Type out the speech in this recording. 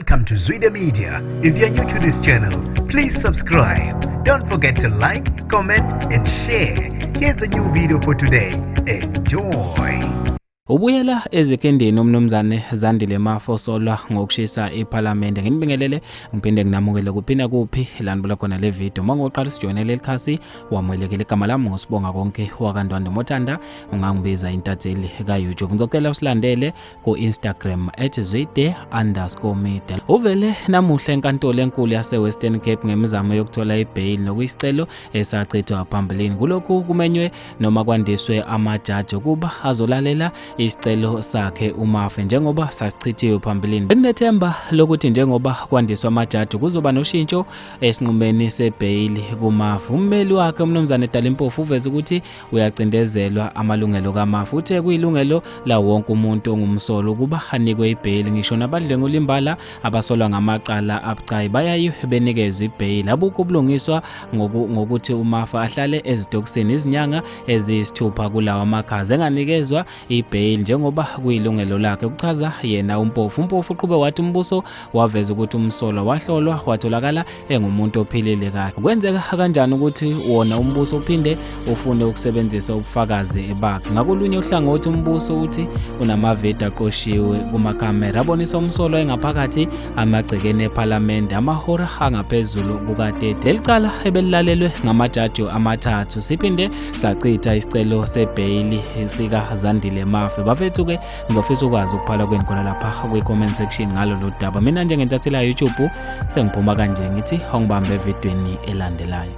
Welcome to Zimbi Media. If you're new to this channel, please subscribe. Don't forget to like, comment, and share. Here's a new video for today. Enjoy. Ubuyela ezikindeni umnumzane Zandile Mafo solwa ngokushisa Iphalamende. Nginibingelele ngiphinde nginamukele kuphina kuphi lanibula khona le video. Mangoqala sijoyinele lekhasi wamwelekele igama lami ngosibonga konke wakandwanda Mothanda ungangibiza intatheli ka YouTube. Ngizocela usilandele ku Instagram @zwide_media. Uvele namuhla enkantolo enkulu yase Western Cape ngemizamo yokuthola ibail nokuyisicelo esachithwa phambilini. Kulokhu kumenywe noma kwandiswe amajaji ukuba azolalela isicelo sakhe uMafe njengoba sasichithiwe phambilini. Benethemba lokuthi njengoba kwandiswa amajaji kuzoba noshintsho esinqumeni sebail kuMafe. Ummeli wakhe umnumzane Dalimpofu uveze ukuthi uyacindezelwa amalungelo kaMafe. Uthe kuyilungelo la wonke umuntu ongumsolo ukuba anikwe ibail, ngisho nabadlenga ulimbala abasolwa ngamacala abucayi bayayo benikezwe ibail. Abukho ubulungiswa ngokuthi uMafe ahlale ezitokisini izinyanga eziyisithupha kulawa amakhazi enganikezwa ibail njengoba kuyilungelo lakhe. Ukuchaza yena uMpofu uqhube wathi umbuso waveza ukuthi umsolo wahlolwa watholakala engumuntu ophilile kahle. Kwenzeka kanjani ukuthi wona umbuso uphinde ufune ukusebenzisa ubufakazi bakhe? Ngakolunye uhlangothi umbuso uthi unamavidiyo aqoshiwe kumakamera abonisa umsolo engaphakathi amagcekeni ePhalamende amahora angaphezulu kuka-30. Lelicala ebelilalelwe ngamajaji amathathu siphinde sachitha isicelo sebail sika Zandile Mafo. Bafethu-ke ngizofisa ukwazi ukuphala kweni khona lapha kwi-comment section ngalo lo daba. Mina njengentatheli ya YouTube sengiphuma kanje ngithi ongibambe evidweni elandelayo.